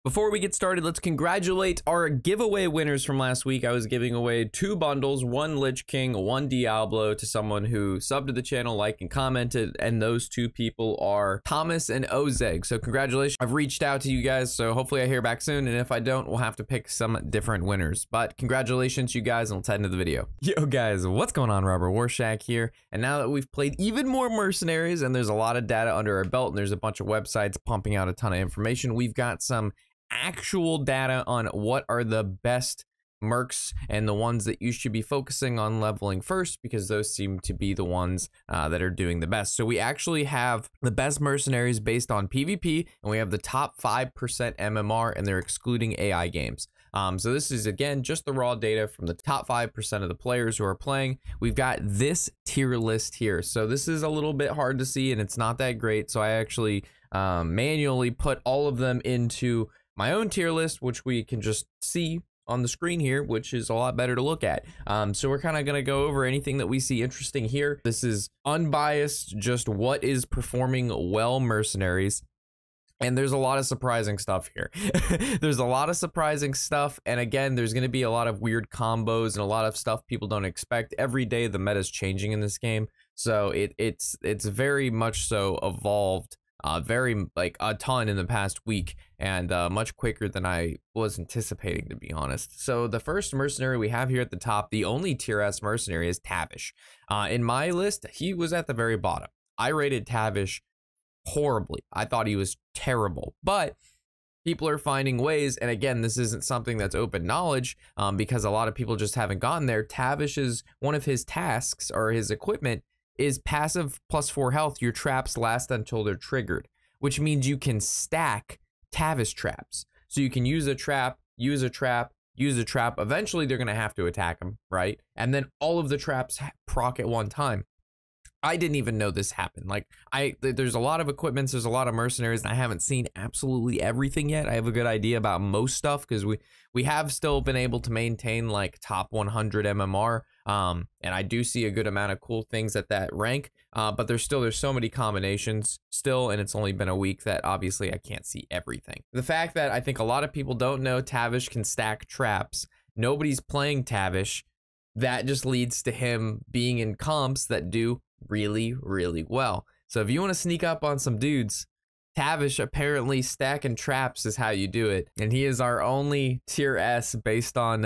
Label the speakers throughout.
Speaker 1: Before we get started, let's congratulate our giveaway winners from last week. I was giving away 2 bundles, 1 Lich King, 1 Diablo to someone who subbed to the channel, liked, and commented, and those 2 people are Thomas and Ozeg. So congratulations. I've reached out to you guys, so hopefully I hear back soon, and if I don't, we'll have to pick some different winners. But congratulations, you guys, and let's head into the video. Yo, guys, what's going on? Robert Warshak here, and now that we've played even more Mercenaries, and there's a lot of data under our belt, and there's a bunch of websites pumping out a ton of information, we've got some actual data on what are the best mercs and the ones that you should be focusing on leveling first, because those seem to be the ones that are doing the best. So we actually have the best mercenaries based on PvP, and we have the top 5% MMR, and they're excluding AI games. So this is, again, just the raw data from the top 5% of the players who are playing. We've got this tier list here. So this is a little bit hard to see, and it's not that great. So I actually manually put all of them into my own tier list, which we can just see on the screen here, which is a lot better to look at. So we're kind of going to go over anything that we see interesting here. This is unbiased, just what is performing well mercenaries. And there's a lot of surprising stuff here. There's a lot of surprising stuff. And again, there's going to be a lot of weird combos and a lot of stuff people don't expect. Every day the meta is changing in this game. So it's very much so evolved. Very like a ton in the past week, and much quicker than I was anticipating, to be honest. So the first mercenary we have here at the top, the only tier S mercenary, is Tabish. In my list, he was at the very bottom. I rated Tabish horribly. I thought he was terrible, but people are finding ways, and again, this isn't something that's open knowledge because a lot of people just haven't gotten there. Tabish is one of his tasks, or his equipment, is passive +4 health. Your traps last until they're triggered, which means you can stack Tabish traps. So you can use a trap, use a trap, use a trap. Eventually they're going to have to attack him, right? And then all of the traps proc at one time. I didn't even know this happened. Like, there's a lot of equipments, there's a lot of mercenaries, and I haven't seen absolutely everything yet. I have a good idea about most stuff because we have still been able to maintain like top 100 MMR. And I do see a good amount of cool things at that rank, but there's so many combinations still, and it's only been a week that obviously I can't see everything. The fact that I think a lot of people don't know Tabish can stack traps, nobody's playing Tabish, that just leads to him being in comps that do really, really well. So if you want to sneak up on some dudes, Tabish apparently stacking traps is how you do it, and he is our only tier S based on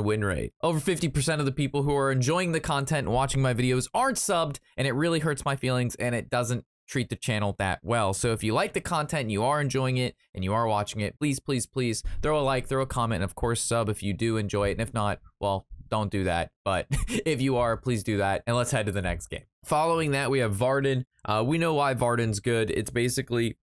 Speaker 1: win rate. Over 50% of the people who are enjoying the content and watching my videos aren't subbed, and it really hurts my feelings, and it doesn't treat the channel that well. So if you like the content and you are enjoying it and you are watching it, please, please, please throw a like, throw a comment, and of course sub if you do enjoy it, and if not, well, don't do that. But if you are, please do that, and let's head to the next game. Following that, we have Vardyn. We know why Vardyn's good. It's basically,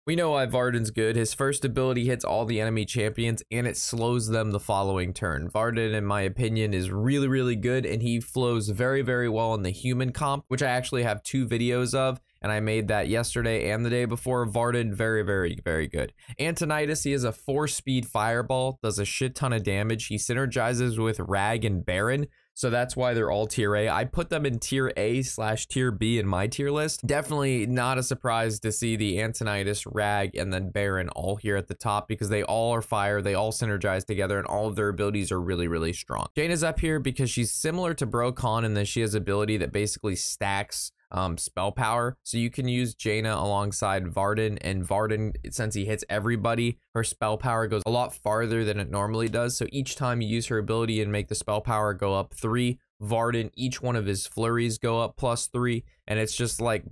Speaker 1: we know why Vardyn's good. His first ability hits all the enemy champions, and it slows them the following turn. Vardyn, in my opinion, is really, really good, and he flows very, very well in the human comp, which I actually have 2 videos of, and I made that yesterday and the day before. Vardyn, very, very, very good. Antonidus, he has a 4-speed fireball, does a shit ton of damage. He synergizes with Rag and Baron, so that's why they're all tier A. I put them in tier A/tier B in my tier list. Definitely not a surprise to see the Antonidus, Rag, and then Baron all here at the top, because they all are fire, they all synergize together, and all of their abilities are really, really strong. Jaina's up here because she's similar to Rokon in that she has ability that basically stacks spell power, so you can use Jaina alongside Vardyn, and Vardyn, since he hits everybody, her spell power goes a lot farther than it normally does. So each time you use her ability and make the spell power go up 3, Vardyn, each one of his flurries go up +3, and it's just like,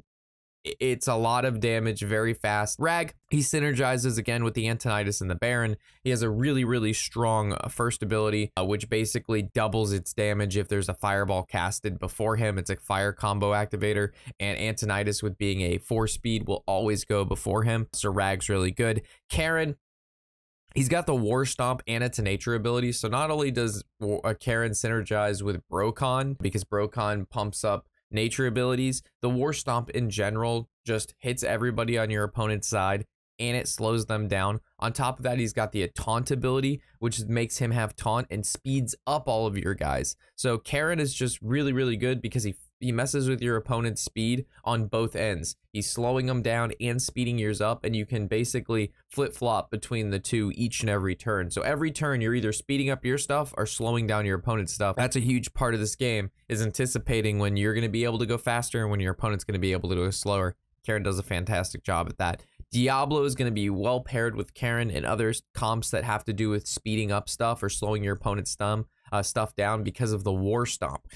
Speaker 1: it's a lot of damage very fast. Rag, he synergizes again with the Antonidus and the Baron. He has a really, really strong first ability, which basically doubles its damage if there's a fireball casted before him. It's a fire combo activator, and Antonidus, with being a 4-speed, will always go before him. So Rag's really good. Karen, he's got the War Stomp and its nature ability. So not only does Karen synergize with Rokon, because Rokon pumps up nature abilities, the War Stomp in general just hits everybody on your opponent's side, and it slows them down. On top of that, he's got the taunt ability, which makes him have taunt and speeds up all of your guys. So Karen is just really, really good because messes with your opponent's speed on both ends. He's slowing them down and speeding yours up, and you can basically flip-flop between the two each and every turn. So every turn, you're either speeding up your stuff or slowing down your opponent's stuff. That's a huge part of this game, is anticipating when you're going to be able to go faster and when your opponent's going to be able to go slower. Karin does a fantastic job at that. Diablo is going to be well paired with Karin and other comps that have to do with speeding up stuff or slowing your opponent's stuff down because of the War Stomp.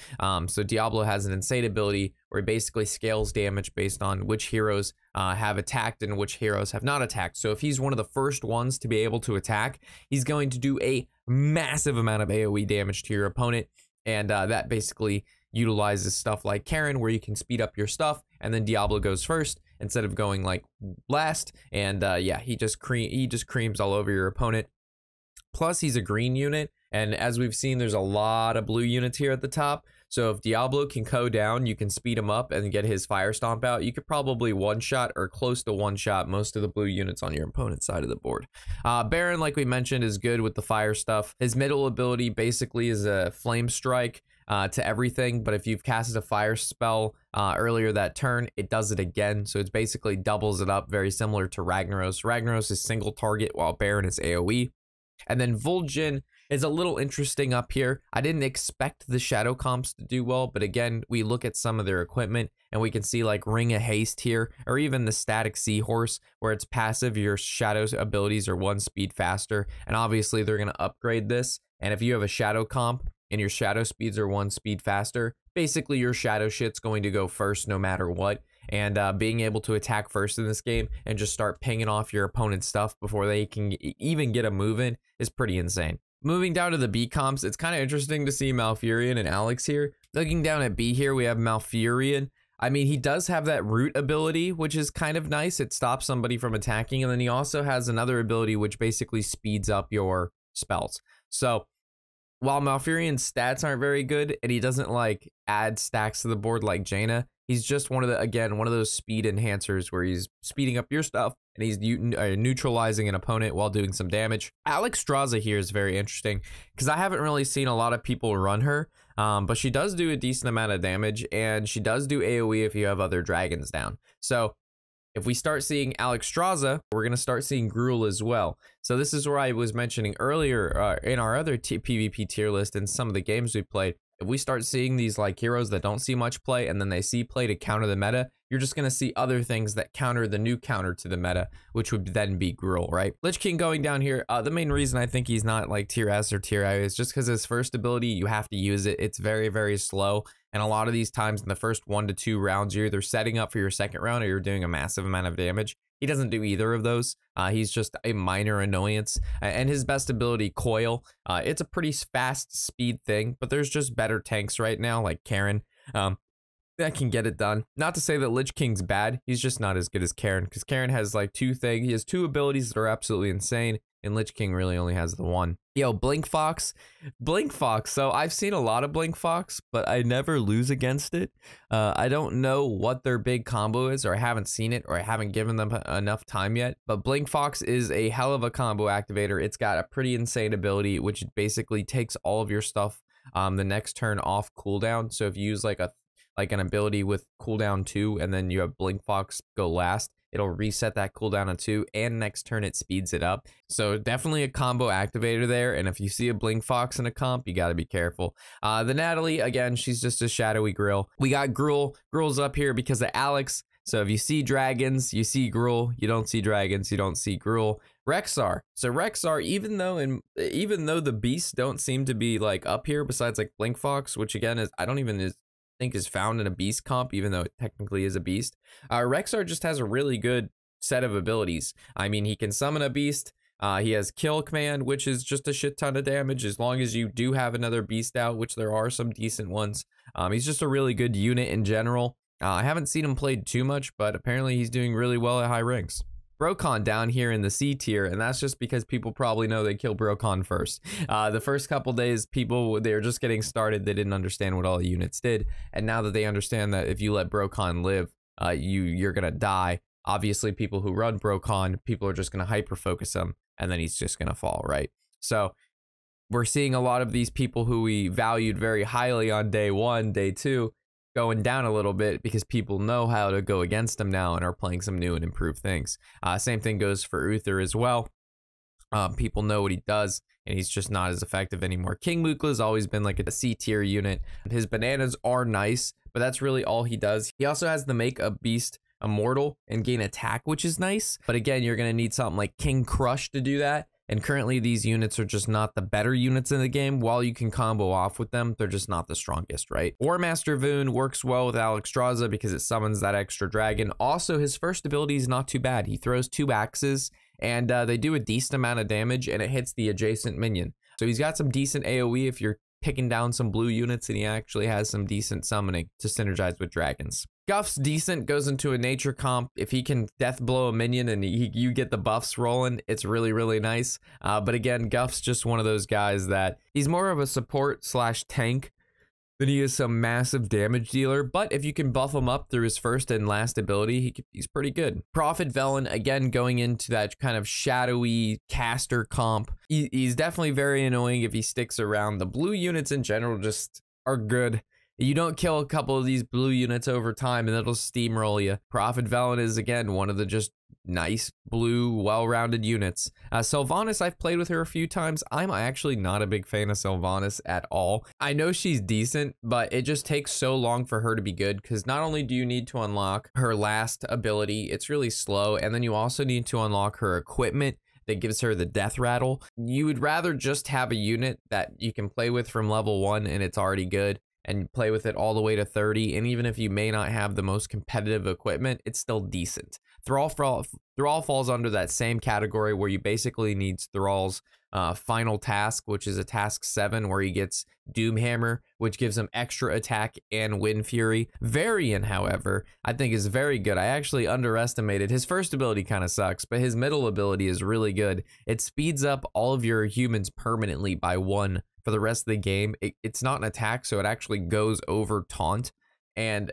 Speaker 1: So Diablo has an insane ability where it basically scales damage based on which heroes have attacked and which heroes have not attacked. So if he's one of the first ones to be able to attack, he's going to do a massive amount of AoE damage to your opponent, and that basically utilizes stuff like Karin, where you can speed up your stuff, and then Diablo goes first instead of going like last, and yeah, he just creams all over your opponent. Plus, he's a green unit, and as we've seen, there's a lot of blue units here at the top. So if Diablo can go down, you can speed him up and get his Fire Stomp out. You could probably one-shot or close to one-shot most of the blue units on your opponent's side of the board. Baron, like we mentioned, is good with the fire stuff. His middle ability basically is a Flame Strike to everything, but if you've casted a fire spell earlier that turn, it does it again. So it's basically doubles it up, very similar to Ragnaros. Ragnaros is single target, while Baron is AoE. And then Vol'jin is a little interesting up here. I didn't expect the shadow comps to do well, but again, we look at some of their equipment and we can see like Ring of Haste here, or even the Static Seahorse, where it's passive, your shadow abilities are 1 speed faster, and obviously they're going to upgrade this. And if you have a shadow comp and your shadow speeds are 1 speed faster, basically your shadow shit's going to go first no matter what. And being able to attack first in this game and just start pinging off your opponent's stuff before they can even get a move in is pretty insane. Moving down to the B comps, it's kind of interesting to see Malfurion and Alex here. Looking down at B here, we have Malfurion. I mean, he does have that root ability, which is kind of nice. It stops somebody from attacking. And then he also has another ability which basically speeds up your spells. So while Malfurion's stats aren't very good and he doesn't like add stacks to the board like Jaina, he's just one of those speed enhancers where he's speeding up your stuff and he's neutralizing an opponent while doing some damage. Alex Strazza here is very interesting because I haven't really seen a lot of people run her, but she does do a decent amount of damage, and she does do AoE if you have other dragons down. So if we start seeing Alex Strazza, we're going to start seeing Gruul as well. So this is where I was mentioning earlier in our other PvP tier list and some of the games we played. If we start seeing these like heroes that don't see much play and then they see play to counter the meta, you're just going to see other things that counter the new counter to the meta, which would then be Gruul, right? Lich King going down here, the main reason I think he's not like tier S or tier I is just because his first ability, you have to use it. It's very, very slow. And a lot of these times in the first 1 to 2 rounds, you're either setting up for your second round or you're doing a massive amount of damage. He doesn't do either of those. He's just a minor annoyance. And his best ability, Coil, it's a pretty fast speed thing, but there's just better tanks right now, like Karin, that can get it done. Not to say that Lich King's bad, he's just not as good as Karin, because Karin has like he has 2 abilities that are absolutely insane, and Lich King really only has the 1. Yo, Blink Fox. So I've seen a lot of Blink Fox, but I never lose against it. I don't know what their big combo is, or I haven't seen it, or I haven't given them enough time yet. But Blink Fox is a hell of a combo activator. It's got a pretty insane ability, which basically takes all of your stuff the next turn off cooldown. So if you use like an ability with cooldown 2, and then you have Blink Fox go last, it'll reset that cooldown on 2, and next turn it speeds it up. So definitely a combo activator there, and if you see a Blink Fox in a comp, you gotta be careful. The Natalie, again, she's just a shadowy Gruul. We got Gruul. Gruul's up here because of Alex. So if you see dragons, you see Gruul. You don't see dragons, you don't see Gruul. Rexxar. So Rexxar, even though the beasts don't seem to be like up here, besides like Blink Fox, which again is think is found in a beast comp, even though it technically is a beast. Rexxar just has a really good set of abilities. I mean, he can summon a beast. He has kill command, which is just a shit ton of damage as long as you do have another beast out, which there are some decent ones. He's just a really good unit in general. I haven't seen him played too much, but apparently he's doing really well at high ranks. Rokon down here in the C tier, and that's just because people probably know they killed Rokon first. The first couple days, they were just getting started. They didn't understand what all the units did, and now that they understand that if you let Rokon live, you're gonna die. Obviously, people who run Rokon, people are just gonna hyper focus him, and then he's just gonna fall, right? So we're seeing a lot of these people who we valued very highly on day 1, day 2, going down a little bit because people know how to go against him now and are playing some new and improved things. Same thing goes for Uther as well. People know what he does, and he's just not as effective anymore. King Mukla's always been like a C tier unit. His bananas are nice, but that's really all he does. He also has the make a beast immortal and gain attack, which is nice. But again, you're going to need something like King Crush to do that. And currently these units are just not the better units in the game. While you can combo off with them, they're just not the strongest, right? Warmaster Voon works well with Strazza because it summons that extra dragon. Also, his first ability is not too bad. He throws 2 axes and they do a decent amount of damage and it hits the adjacent minion. So he's got some decent AoE if you're picking down some blue units, and he actually has some decent summoning to synergize with dragons. Guff's decent, goes into a nature comp. If he can death blow a minion and you get the buffs rolling, it's really, really nice. But again, Guff's just one of those guys that he's more of a support slash tank than he is some massive damage dealer. But if you can buff him up through his first and last ability, he's pretty good. Prophet Velen, again, going into that kind of shadowy caster comp. He's definitely very annoying if he sticks around. The blue units in general just are good. You don't kill a couple of these blue units over time and it'll steamroll you. Prophet Velen is, again, one of the just nice blue well-rounded units. Sylvanas, I've played with her a few times. I'm actually not a big fan of Sylvanas at all. I know she's decent, but it just takes so long for her to be good because not only do you need to unlock her last ability, it's really slow, and then you also need to unlock her equipment that gives her the death rattle. You would rather just have a unit that you can play with from level 1 and it's already good, and play with it all the way to 30, and even if you may not have the most competitive equipment, it's still decent. Thrall falls under that same category where you basically need Thrall's final task, which is a task 7 where he gets Doomhammer, which gives him extra attack and Wind Fury. Varian, however, I think is very good. I actually underestimated. His first ability kind of sucks, but his middle ability is really good. It speeds up all of your humans permanently by 1 for the rest of the game. It's not an attack, so it actually goes over taunt, and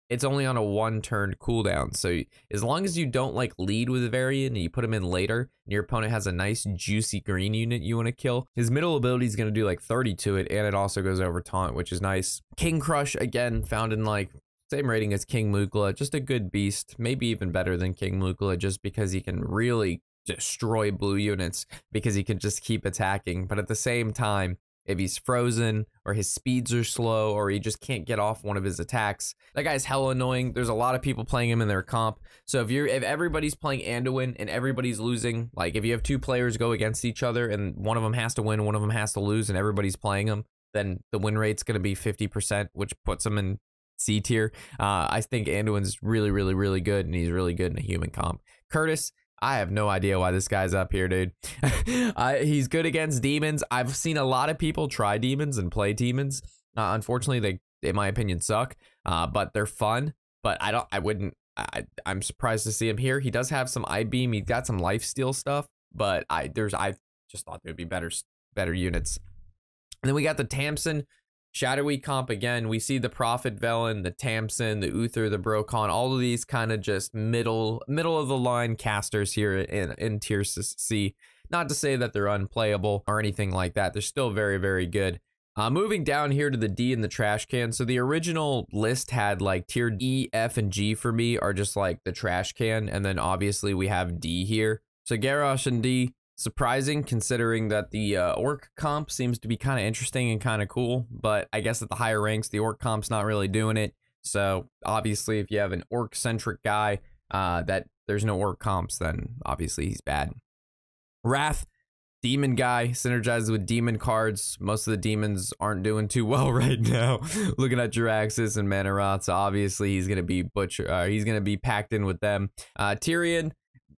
Speaker 1: it's only on a 1-turn cooldown. So as long as you don't like lead with Varian and you put him in later, and your opponent has a nice juicy green unit you want to kill, his middle ability is going to do like 30 to it, and it also goes over taunt, which is nice. King Crush, again, found in like same rating as King Mukla, just a good beast, maybe even better than King Mukla, just because he can really destroy blue units because he can just keep attacking. But at the same time, if he's frozen or his speeds are slow or he just can't get off one of his attacks, that guy's hella annoying. There's a lot of people playing him in their comp. So if everybody's playing Anduin and everybody's losing, like if you have 2 players go against each other and one of them has to win, one of them has to lose, and everybody's playing him, then the win rate's going to be 50%, which puts him in C tier. I think Anduin's really, really, really good, and he's really good in a human comp. Curtis, I have no idea why this guy's up here, dude. He's good against demons. I've seen a lot of people try demons and play demons. Unfortunately, they, in my opinion, suck. But they're fun. But I'm surprised to see him here. He does have some I-beam. He's got some lifesteal stuff. But I just thought there'd be better units. And then we got the Tamsin. Shadowy comp again. We see the Prophet Velen, the Tamsin, the Uther, the Rokon, all of these kind of just middle of the line casters here in tier C. Not to say that they're unplayable or anything like that. They're still very, very good. Moving down here to the D and the trash can. So the original list had like tier E, F, and G for me are just like the trash can. And then obviously we have D here. So Garrosh and D. Surprising considering that the orc comp seems to be kind of interesting and kind of cool, but I guess at the higher ranks the orc comp's not really doing it. So obviously if you have an orc centric guy that there's no orc comps, then obviously he's bad. Wrath, demon guy, synergizes with demon cards. Most of the demons aren't doing too well right now. Looking at Jaraxxus and Mana, so obviously he's gonna be he's gonna be packed in with them. Tyrion,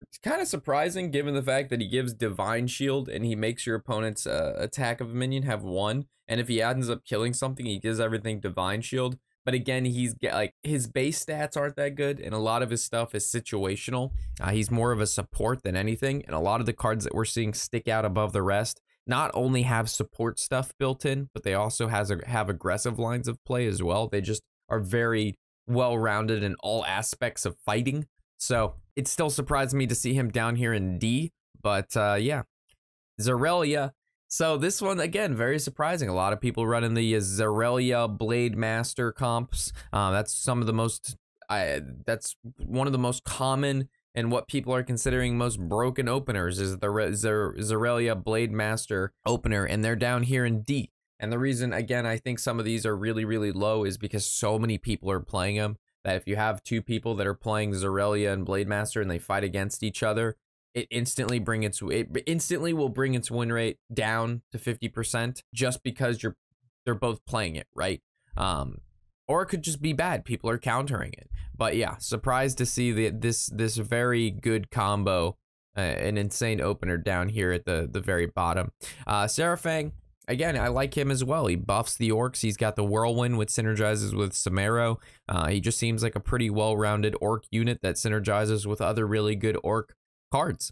Speaker 1: it's kind of surprising given the fact that he gives Divine Shield and he makes your opponent's attack of a minion have 1. And if he ends up killing something, he gives everything Divine Shield. But again, his base stats aren't that good, and a lot of his stuff is situational. He's more of a support than anything, and a lot of the cards that we're seeing stick out above the rest not only have support stuff built in, but they also have aggressive lines of play as well. They just are very well-rounded in all aspects of fighting. So it still surprised me to see him down here in D, but yeah. Zarelia, So this one, again, very surprising. A lot of people running the Zarelia Blademaster comps. That's some of the most, that's one of the most common and what people are considering most broken openers is the Zarelia Blademaster opener, and they're down here in D. And the reason, again, I think some of these are really, really low is because so many people are playing them that if you have two people that are playing Zarelia and Blademaster and they fight against each other, it instantly will bring its win rate down to 50% just because they're both playing it, right? Or it could just be bad. People are countering it. But yeah, surprised to see this very good combo, an insane opener down here at the very bottom. Fang, again, I like him as well. He buffs the orcs. He's got the whirlwind, which synergizes with Samaro. He just seems like a pretty well-rounded orc unit that synergizes with other really good orc cards.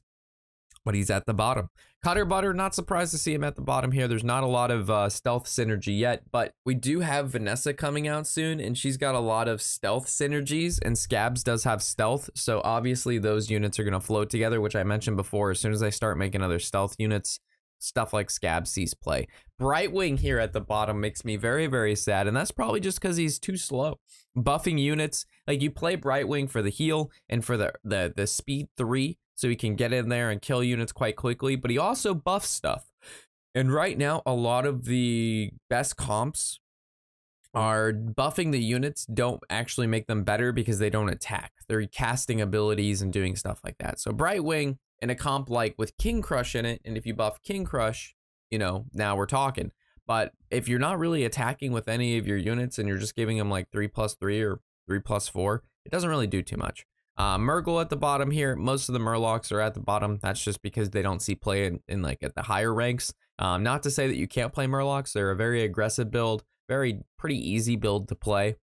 Speaker 1: But he's at the bottom. Cutter Butter, not surprised to see him at the bottom here. There's not a lot of stealth synergy yet, but we do have Vanessa coming out soon, and she's got a lot of stealth synergies, and Scabs does have stealth, so obviously those units are going to float together, which I mentioned before. As soon as I start making other stealth units, stuff like Scab sees play. Brightwing here at the bottom makes me very, very sad, and that's probably just because he's too slow. Buffing units, like you play Brightwing for the heal and for the speed 3, so he can get in there and kill units quite quickly, but he also buffs stuff. And right now, a lot of the best comps are buffing the units don't actually make them better because they don't attack. They're casting abilities and doing stuff like that. So Brightwing in a comp like with King Crush in it, and if you buff King Crush, you know, now we're talking. But if you're not really attacking with any of your units and you're just giving them like 3+3 or 3+4, it doesn't really do too much. Murgle at the bottom here. Most of the Murlocs are at the bottom. That's just because they don't see play in like at the higher ranks. Not to say that you can't play Murlocs. They're a very aggressive build, pretty easy build to play,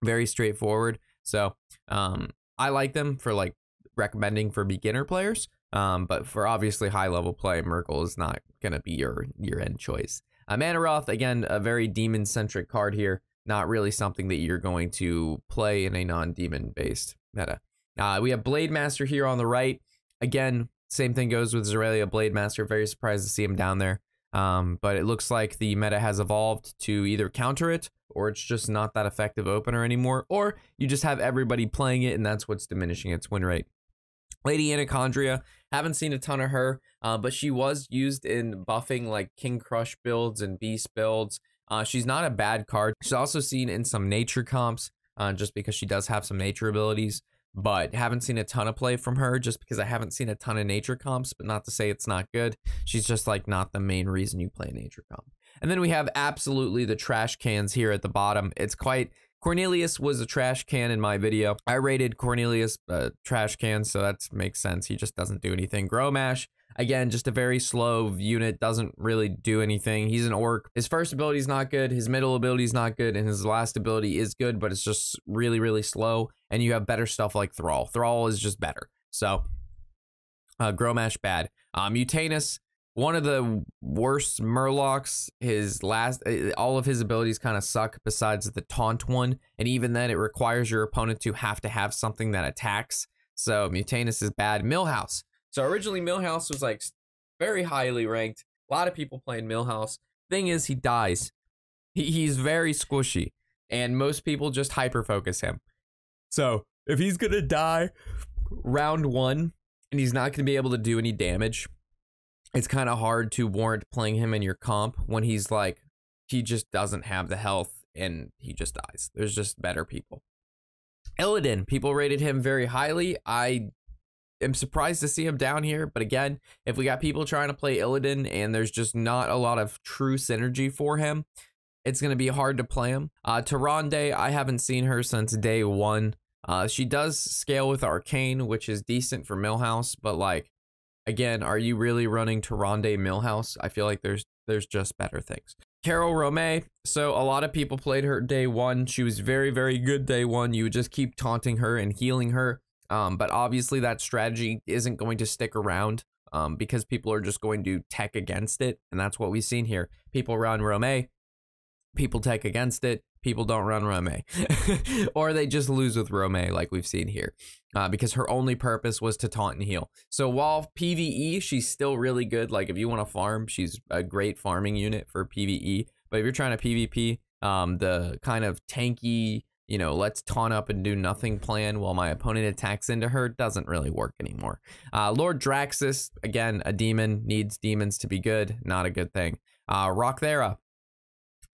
Speaker 1: very straightforward. So I like them for like recommending for beginner players. But for obviously high level play, Murgle is not gonna be your end choice. Roth, again, a very demon centric card here. Not really something that you're going to play in a non-demon based meta. We have Blademaster here on the right. Again, same thing goes with Zarelia Blademaster. Very surprised to see him down there. But it looks like the meta has evolved to either counter it, or it's just not that effective opener anymore, or you just have everybody playing it and that's what's diminishing its win rate. Lady Anacondria, haven't seen a ton of her, but she was used in buffing like King Crush builds and Beast builds. She's not a bad card. She's also seen in some nature comps, just because she does have some nature abilities, but haven't seen a ton of play from her just because I haven't seen a ton of nature comps, but not to say it's not good. She's just like not the main reason you play a nature comp. And then we have absolutely the trash cans here at the bottom. It's quite... Cornelius was a trash can in my video. I rated Cornelius trash can, so that makes sense. He just doesn't do anything. Growmash, again, just a very slow unit, doesn't really do anything. He's an orc. His first ability is not good, his middle ability is not good, and his last ability is good, but it's just really, really slow. And you have better stuff like Thrall. Thrall is just better. So, Growmash, bad. Mutanus, one of the worst Murlocs. All of his abilities kind of suck besides the taunt one, and even then it requires your opponent to have something that attacks. So Mutanus is bad. Milhouse. So originally Milhouse was like very highly ranked. A lot of people playing Milhouse. Thing is, he dies. He's very squishy, and most people just hyper focus him. So if he's gonna die round 1 and he's not gonna be able to do any damage, it's kind of hard to warrant playing him in your comp when he's like, he just doesn't have the health and he just dies. There's just better people. Illidan, people rated him very highly. I am surprised to see him down here, but again, if we got people trying to play Illidan and there's just not a lot of true synergy for him, it's going to be hard to play him. Tyrande, I haven't seen her since day 1. She does scale with Arcane, which is decent for Milhouse, but like, again, are you really running Tyrande Milhouse? I feel like there's just better things. Carol Romay, so a lot of people played her day 1. She was very, very good day 1. You would just keep taunting her and healing her. But obviously that strategy isn't going to stick around because people are just going to tech against it. And that's what we've seen here. People run Romay, people tech against it, people don't run Rome. Or they just lose with Rome like we've seen here. Because her only purpose was to taunt and heal. So while PvE, she's still really good. Like if you want to farm, she's a great farming unit for PvE. But if you're trying to PvP, the kind of tanky, you know, let's taunt up and do nothing plan while my opponent attacks into her doesn't really work anymore. Lord Jaraxxus, again, a demon, needs demons to be good, not a good thing. Rokon.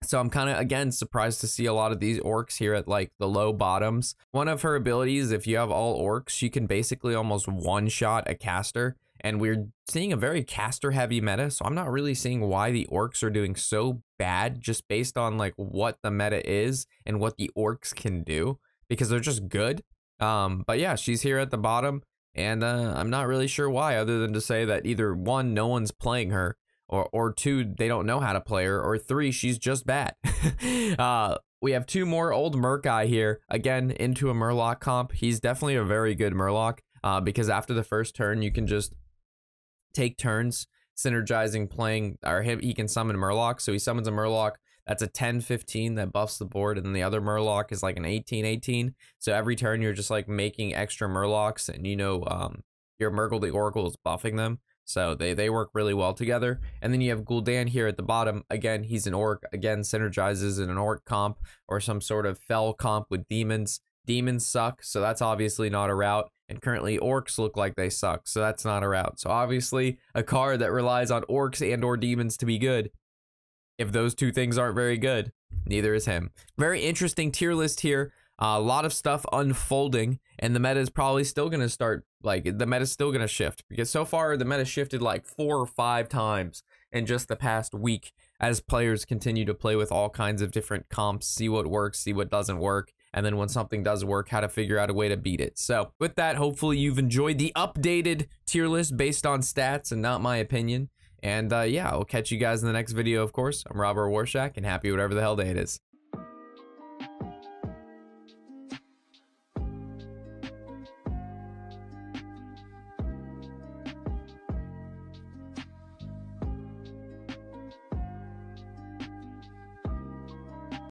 Speaker 1: So I'm kind of, again, surprised to see a lot of these orcs here at like the low bottoms. One of her abilities, if you have all orcs, she can basically almost one-shot a caster. And we're seeing a very caster heavy meta, so I'm not really seeing why the orcs are doing so bad just based on like what the meta is and what the orcs can do, because they're just good. But yeah, she's here at the bottom, and I'm not really sure why, other than to say that either one, no one's playing her, or two, they don't know how to play her, or three, she's just bad. We have two more old Murkai here, again, into a Murloc comp. He's definitely a very good Murloc, because after the first turn, you can just take turns synergizing playing, or he can summon Murloc. So he summons a Murloc that's a 10-15 that buffs the board, and then the other Murloc is like an 18-18. So every turn you're just like making extra Murlocs, and you know your Murgle the Oracle is buffing them. So they work really well together. And then you have Gul'dan here at the bottom. Again, he's an orc. Again, synergizes in an orc comp or some sort of fell comp with demons. Demons suck, so that's obviously not a route. And currently orcs look like they suck, so that's not a route. So obviously a card that relies on orcs and or demons to be good. If those two things aren't very good, neither is him. Very interesting tier list here. A lot of stuff unfolding, and the meta is probably still going to start, like, the meta is still going to shift, because so far the meta shifted like 4 or 5 times in just the past week as players continue to play with all kinds of different comps, see what works, see what doesn't work, and then when something does work, how to figure out a way to beat it. So with that, hopefully you've enjoyed the updated tier list based on stats and not my opinion. And yeah, I'll catch you guys in the next video, of course. I'm Robert Warshak, and happy whatever the hell day it is.